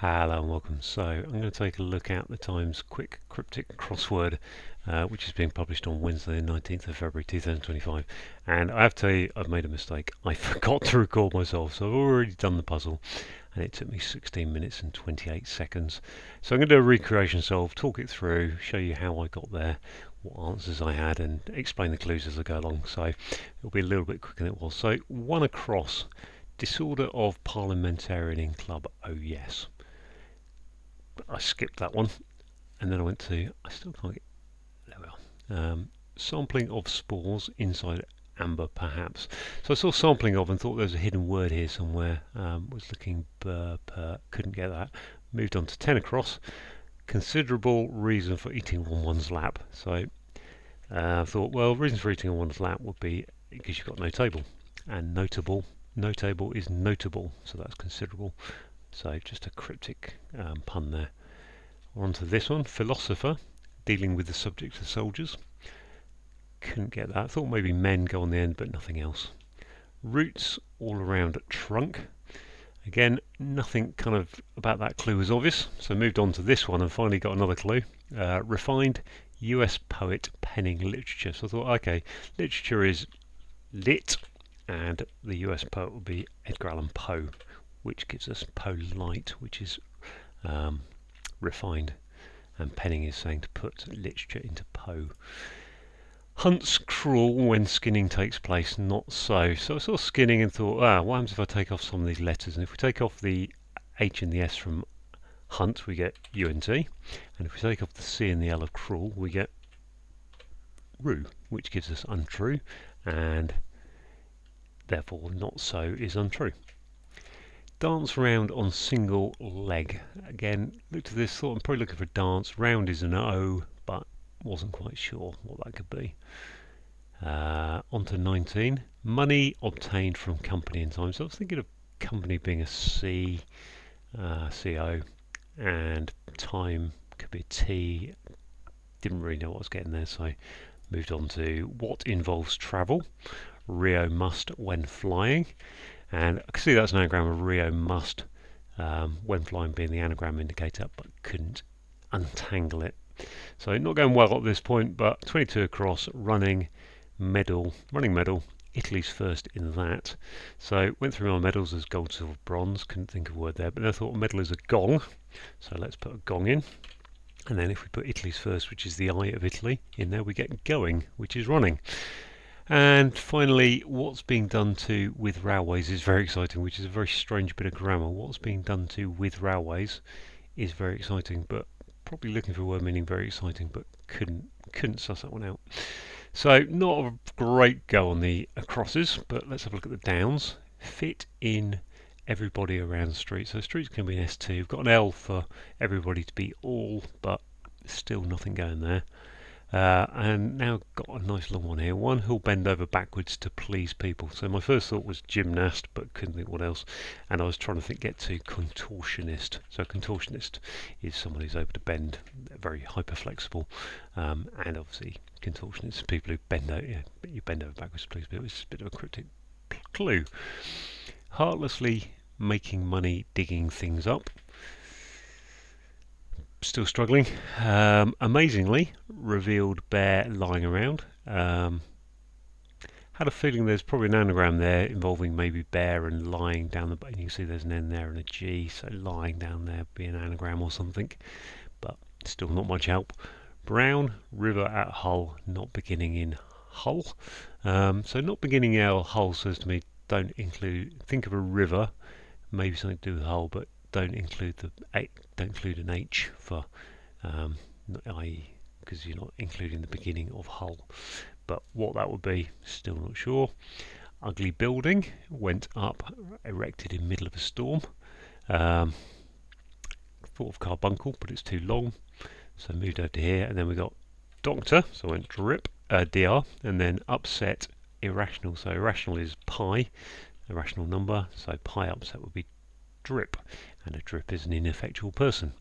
Hello and welcome. So I'm going to take a look at the Times quick cryptic crossword, which is being published on Wednesday the 19th of February 2025. And I have to tell you, I've made a mistake. I forgot to record myself, so I've already done the puzzle, and it took me 16 minutes and 28 seconds. So I'm going to do a recreation solve, talk it through, show you how I got there, what answers I had, and explain the clues as I go along. So it'll be a little bit quicker than it was. So one across. Disorder of parliamentarian in club, oh yes. I skipped that one, and then I went to, I still can't get, there we are. Sampling of spores inside amber, perhaps. So I saw sampling of and thought there was a hidden word here somewhere. Was looking, couldn't get that. Moved on to 10 across. Considerable reason for eating on one's lap. So I thought, well, reason for eating on one's lap would be because you've got no table. And notable, no table is notable, so that's considerable. So just a cryptic pun there. We're on to this one, philosopher, dealing with the subject of soldiers. Couldn't get that. I thought maybe men go on the end, but nothing else. Roots all around trunk. Again, nothing kind of about that clue was obvious, so moved on to this one and finally got another clue. Refined US poet penning literature. So I thought, okay, literature is lit, and the US poet would be Edgar Allan Poe, which gives us polite, which is refined, and penning is saying to put literature into Poe. Hunts cruel when skinning takes place, not so. So I saw skinning and thought, what happens if I take off some of these letters? And if we take off the H and the S from hunt, we get UNT. And if we take off the C and the L of cruel, we get rue, which gives us untrue, and therefore not so is untrue. Dance round on single leg. Again, looked at this, thought I'm probably looking for dance. Round is an O, but wasn't quite sure what that could be. On to 19. Money obtained from company in time. So I was thinking of company being a C, CO, and time could be a T. Didn't really know what I was getting there, so moved on to what involves travel. Rio must when flying. And I can see that's an anagram of Rio must, when flying being the anagram indicator, but couldn't untangle it. So not going well at this point, but 22 across, running medal, Italy's first in that. So went through my medals as gold, silver, bronze, couldn't think of a word there, but then I thought a medal is a gong, so let's put a gong in. And then if we put Italy's first, which is the I of Italy, in there we get going, which is running. And finally, what's being done to with railways is very exciting, which is a very strange bit of grammar. What's being done to with railways is very exciting, but probably looking for a word meaning very exciting, but couldn't suss that one out. So not a great go on the acrosses, but let's have a look at the downs. Fit in everybody around the street. So streets can be an S2. We've got an L for everybody to be all, but still nothing going there. And now got a nice long one here. One who'll bend over backwards to please people. So my first thought was gymnast, but couldn't think what else. And I was trying to get to contortionist. So contortionist is someone who's able to bend, very hyper flexible. And obviously contortionists, people who bend over, you bend over backwards to please people. It's a bit of a cryptic clue. Heartlessly making money digging things up. Still struggling. Amazingly, revealed bear lying around. Had a feeling there's probably an anagram there involving maybe bear and lying down the. You can see there's an N there and a G, so lying down there would be an anagram or something, but still not much help. Brown, river at Hull, not beginning in Hull. So not beginning in Hull says to me, don't include. Think of a river, maybe something to do with Hull, but don't include an H for i.e. because you're not including the beginning of Hull. But what that would be, still not sure. Ugly building, went up, erected in middle of a storm. Thought of carbuncle, but it's too long, so moved over to here. And then we got doctor, so I went drip, dr, and then upset, irrational. So irrational is pi, irrational number, so pi upset would be drip, and a drip is an ineffectual person.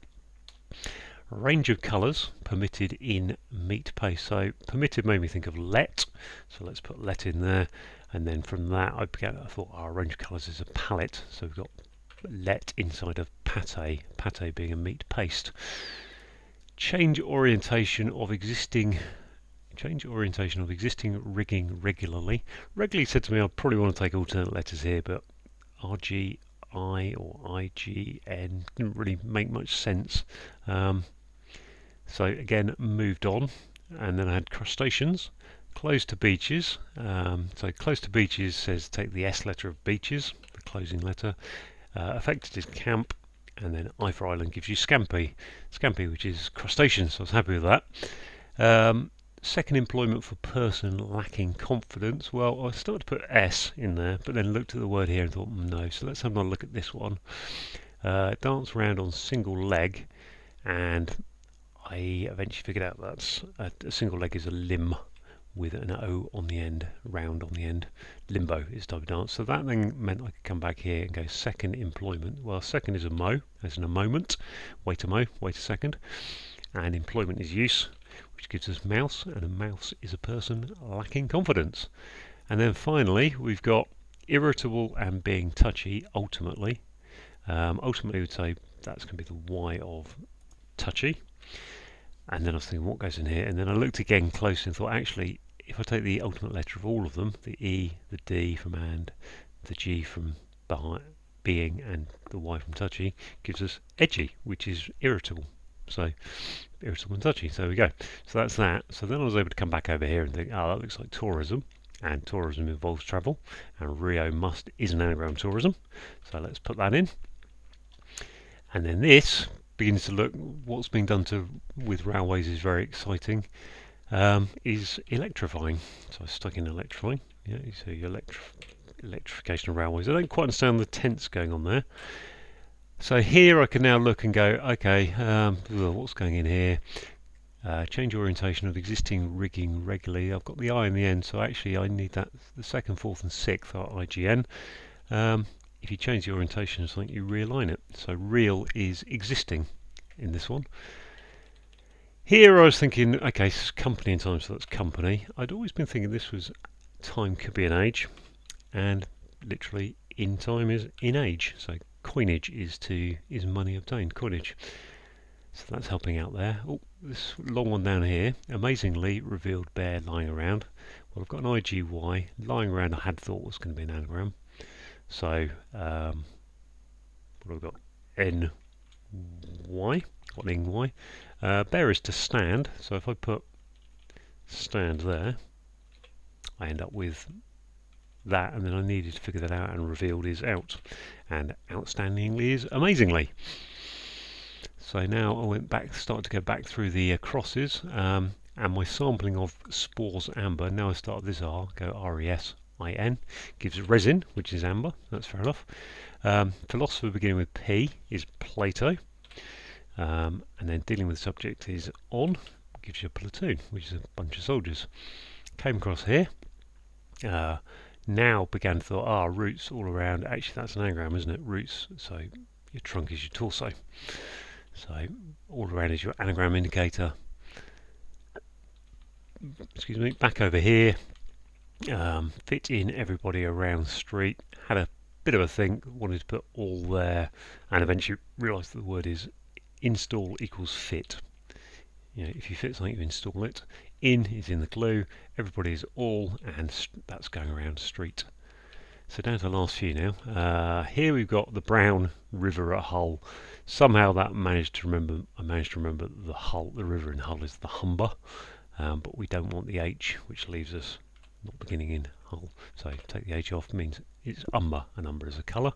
Range of colours permitted in meat paste. So permitted made me think of let, so let's put let in there, and then from that I thought our range of colours is a palette, so we've got let inside of pate being a meat paste. Change orientation of existing rigging regularly. Regularly said to me I probably want to take alternate letters here, but RGI or IGN didn't really make much sense. So again, moved on, and then I had crustaceans. Close to beaches. So close to beaches says take the S letter of beaches, the closing letter. Affected is camp, and then I for island gives you scampi, which is crustaceans. So I was happy with that. Second employment for person lacking confidence. Well, I started to put S in there, but then looked at the word here and thought, no. So let's have a look at this one. Dance around on single leg, and I eventually figured out that's a single leg is a limb with an O on the end, round on the end. Limbo is type of dance. So that then meant I could come back here and go second employment. Well, second is a mo, as in a moment. Wait a second. And employment is use, which gives us mouse, and a mouse is a person lacking confidence. And then finally, we've got irritable and being touchy, ultimately. Ultimately, we'd say that's going to be the Y of touchy. And then I was thinking, what goes in here? And then I looked again closely and thought, actually, if I take the ultimate letter of all of them, the E, the D from and, the G from being, and the Y from touchy, gives us edgy, which is irritable. So, irritable and touchy. So there we go. So that's that. So then I was able to come back over here and think, oh, that looks like tourism. And tourism involves travel. And Rio must is an anagram of tourism. So let's put that in. And then this begins to look, what's being done with railways is very exciting, is electrifying. So I stuck in electrifying. Yeah, you see electrification of railways. I don't quite understand the tense going on there. So here I can now look and go, okay, what's going in here? Change orientation of existing rigging regularly. I've got the I in the end, so actually I need that. The second, fourth and sixth are IGN. If you change the orientation of something, you realign it. So real is existing in this one. Here I was thinking, okay, company in time, so that's company. I'd always been thinking this was time could be an age, and literally in time is in age. So coinage is money obtained, coinage. So that's helping out there. Oh, this long one down here, amazingly revealed bear lying around. Well, I've got an IGY lying around. I had thought was going to be an anagram. So what have we got? NY, got NY. Bear is to stand. So if I put stand there, I end up with that, and then I needed to figure that out, and revealed is out, and outstandingly is amazingly. So now I started to go back through the crosses, and my sampling of spores amber. Now I start this R, go RESIN, gives resin, which is amber. That's fair enough. Philosopher beginning with P is Plato, and then dealing with the subject is on, gives you a platoon, which is a bunch of soldiers. Came across here. Now began to thought, roots all around. Actually, that's an anagram, isn't it? Roots. So your trunk is your torso. So all around is your anagram indicator. Excuse me. Back over here. Fit in everybody around street. Had a bit of a think. Wanted to put all there, and eventually realised that the word is install equals fit. You know, if you fit something, you install it. In is in the glue, everybody is all, and that's going around street. So down to the last few now. Here we've got the Brown River at Hull. Somehow that I managed to remember that the river in Hull is the Humber, but we don't want the H, which leaves us not beginning in Hull. So take the H off, means it's umber, and umber is a colour.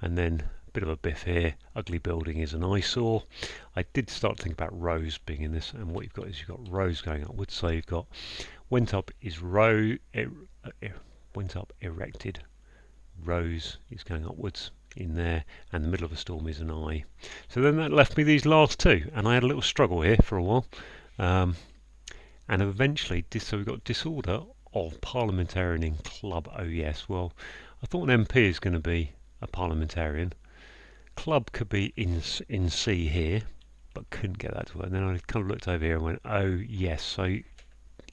And then a bit of a biff here. Ugly building is an eyesore. I did start to think about rows being in this, and what you've got is you've got rows going upwards. So you've got went up is went up erected. Rows is going upwards in there, and the middle of a storm is an eye. So then that left me these last two, and I had a little struggle here for a while, and eventually so we've got disorder of parliamentarian in club. Oh yes, well I thought an MP is going to be a parliamentarian. Club could be in C here, but couldn't get that to work. And then I kind of looked over here and went, oh yes, so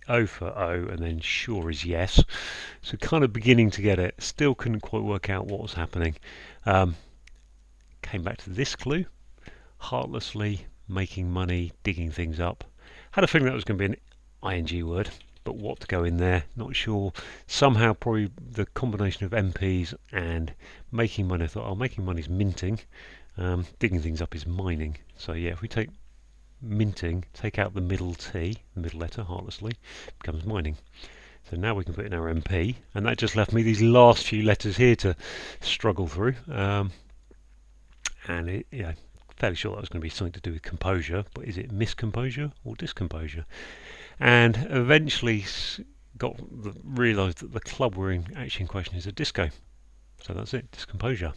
O for O, and then sure is yes. So kind of beginning to get it. Still couldn't quite work out what was happening. came back to this clue, heartlessly making money, digging things up. Had a feeling that was going to be an ing word, but what to go in there, not sure. Somehow probably the combination of MPs and making money, I thought, oh, making money is minting, digging things up is mining. So yeah, if we take minting, take out the middle T, the middle letter, heartlessly, becomes mining. So now we can put in our MP, and that just left me these last few letters here to struggle through. And it, fairly sure that was going to be something to do with composure, but is it miscomposure or discomposure? And eventually realised that the club we're in actually in question is a disco. So that's it, discomposure.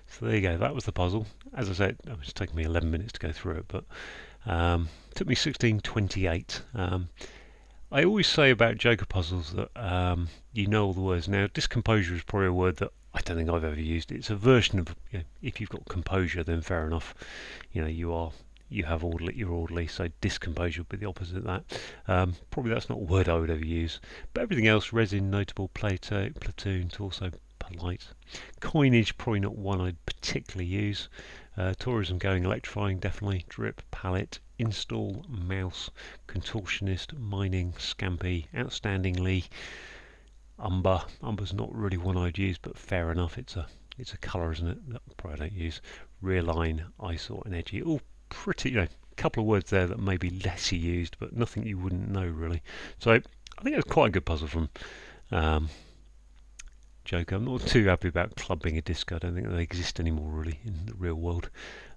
So there you go, that was the puzzle. As I said, it was taking me 11 minutes to go through it, but it took me 16:28. I always say about Joker puzzles that you know all the words. Now, discomposure is probably a word that I don't think I've ever used. It's a version of, if you've got composure, then fair enough. You have orderly, you're orderly, so discomposure would be the opposite of that. Probably that's not a word I would ever use. But everything else, resin, notable, platoon, torso, polite. Coinage, probably not one I'd particularly use. Tourism, going, electrifying, definitely. Drip, palette, install, mouse, contortionist, mining, scampi, outstandingly, umber. Umber's not really one I'd use, but fair enough. It's a colour, isn't it? That probably I don't use. Realign, eyesore, and edgy. All pretty, a couple of words there that may be less used, but nothing you wouldn't know really. So I think it's quite a good puzzle from Joker. I'm not too happy about club being a disco. I don't think they exist anymore really in the real world.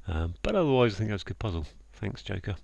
But otherwise I think that's a good puzzle. Thanks, Joker.